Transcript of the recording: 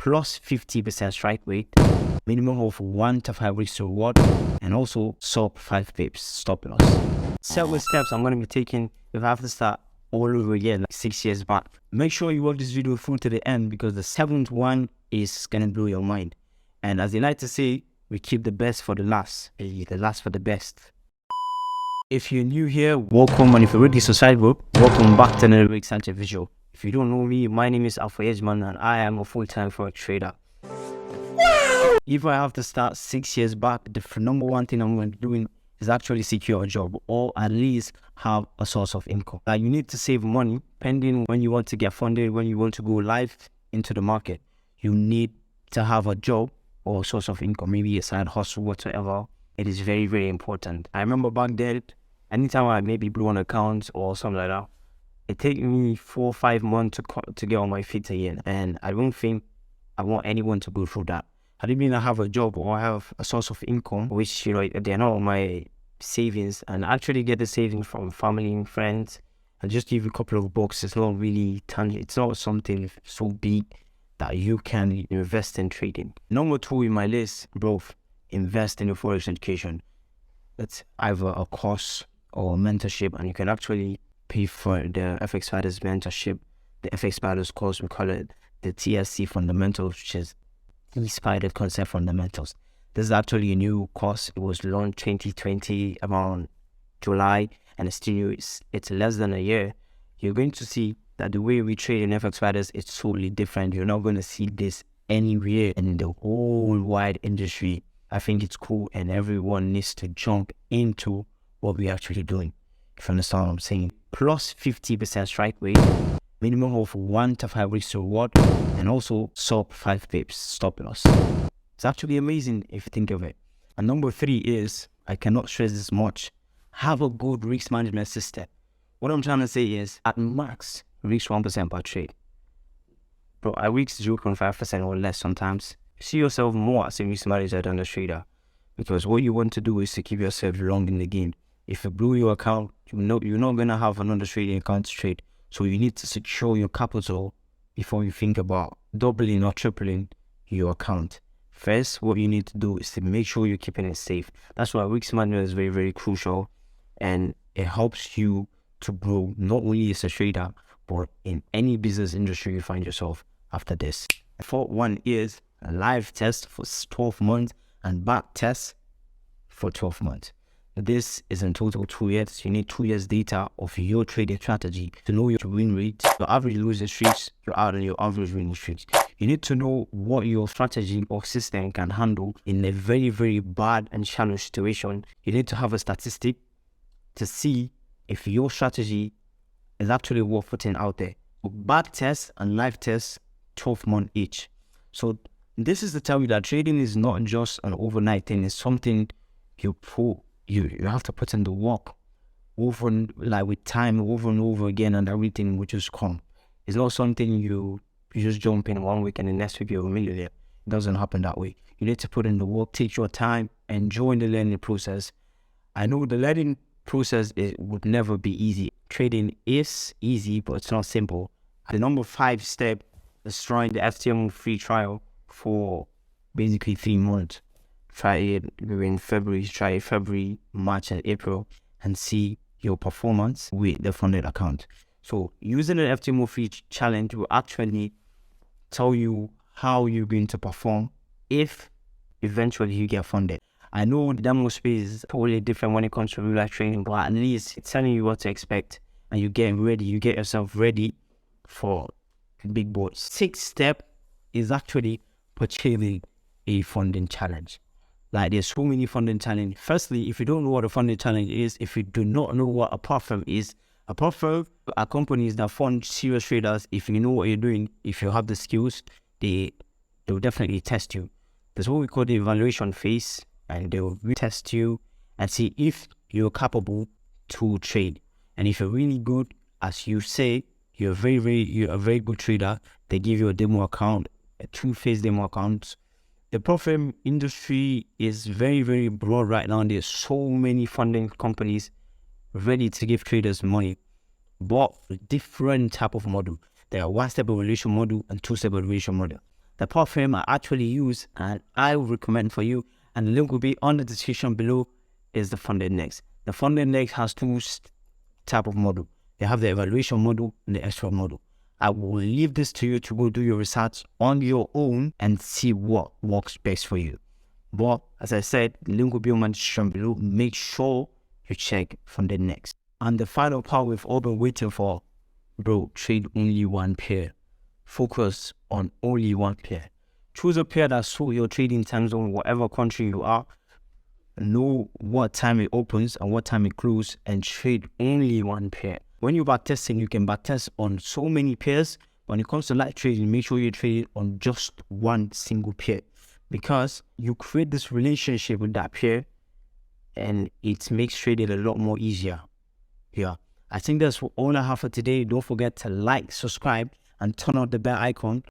plus 50% strike rate, minimum of 1 to 5 weeks to reward, and also sub 5 pips stop loss. Several steps I'm going to be taking if I have to start all over again like 6 years back. Make sure you watch this video through to the end, because the 7th one is going to blow your mind. And as they like to say, we keep the best for the last, the last for the best. If you're new here, welcome, and if you're already subscribed, welcome back to another exciting video. If you don't know me, my name is FOREX, and I am a full-time forex trader. If I have to start 6 years back, the number one thing I'm going to be doing is actually secure a job, or at least have a source of income. Like, you need to save money pending when you want to get funded, when you want to go live into the market. You need to have a job or a source of income, maybe a side hustle, whatever. It is very, very important. I remember back then, anytime I maybe blew an account or something like that, it takes me 4 or 5 months to get on my feet again. And I don't think I want anyone to go through that. I didn't mean I have a job or I have a source of income, which, you know, they're not my savings, and actually get the savings from family and friends and just give a couple of bucks. It's not really it's not something so big that you can invest in trading. Number 2 in my list, bro, invest in your forex education. It's either a course or a mentorship, and you can actually pay for the fxspiders mentorship, the fxspiders course. We call it the TSC fundamentals, which is the spider concept fundamentals. This is actually a new course. It was launched 2020 around July, and it's still new. It's less than a year. You're going to see that the way we trade in fxspiders is totally different. You're not going to see this anywhere in the whole wide industry. I think it's cool, and everyone needs to jump into what we're actually doing, if you understand what I'm saying. Plus 50% strike rate, minimum of 1 to 5 weeks to reward, and also sub 5 pips stop loss. It's actually amazing if you think of it. And number 3 is, I cannot stress this much, have a good risk management system. What I'm trying to say is, at max, risk 1% per trade. Bro, I risk 0.5% or less sometimes. See yourself more as a risk manager than a trader, because what you want to do is to keep yourself long in the game. If you blow your account, you're not going to have another trading account to trade. So you need to secure your capital before you think about doubling or tripling your account. First, what you need to do is to make sure you're keeping it safe. That's why risk management is very, very crucial, and it helps you to grow not only as a trader, but in any business industry you find yourself after this. The 4th one is a live test for 12 months and back test for 12 months. This is in total 2 years. You need 2 years data of your trading strategy to know your win rate, your average losing streaks, your average winning streaks. You need to know what your strategy or system can handle in a very, very bad and challenging situation. You need to have a statistic to see if your strategy is actually worth putting out there. Back tests and live tests, 12 months each. So this is to tell you that trading is not just an overnight thing. It's something you have to put in the work over, like with time, over and over again, and everything will just come. It's not something you just jump in 1 week and the next week you're a millionaire. It doesn't happen that way. You need to put in the work, take your time, enjoy the learning process. I know the learning process would never be easy. Trading is easy, but it's not simple. The number 5 step is trying the FTM free trial for basically 3 months. Try it in February, try February, March, and April, and see your performance with the funded account. So using the FTMO free challenge will actually tell you how you're going to perform if eventually you get funded. I know the demo space is totally different when it comes to real life trading, but at least it's telling you what to expect, and you get ready, you get yourself ready for big boys. 6th step is actually purchasing a funding challenge. Like, there's so many funding challenges. Firstly, if you don't know what a funding challenge is, if you do not know what a prop firm is, a prop firm are companies that fund serious traders. If you know what you're doing, if you have the skills, they'll definitely test you. There's what we call the evaluation phase, and they'll test you and see if you're capable to trade. And if you're really good, as you say, you're a very good trader, they give you a demo account, a 2-phase demo account. The prop firm industry is very, very broad right now. There's so many funding companies ready to give traders money, but different type of model. There are 1-step evaluation model and 2-step evaluation model. the power frame I actually use and I would recommend for you, and the link will be on the description below, is the funded index. The funded index has two type of model. They have the evaluation model and the extra model. I will leave this to you to go do your research on your own and see what works best for you. But as I said, the link will be on my description below. Make sure you check funded index. And the final part we've all been waiting for, bro, trade only one pair. Focus on only one pair. Choose a pair that suits your trading time zone, whatever country you are. Know what time it opens and what time it closes, and trade only one pair. When you're backtesting, you can backtest on so many pairs. When it comes to light trading, make sure you trade on just one single pair, because you create this relationship with that pair and it makes trading a lot more easier. Yeah, I think that's all I have for today. Don't forget to like, subscribe, and turn on the bell icon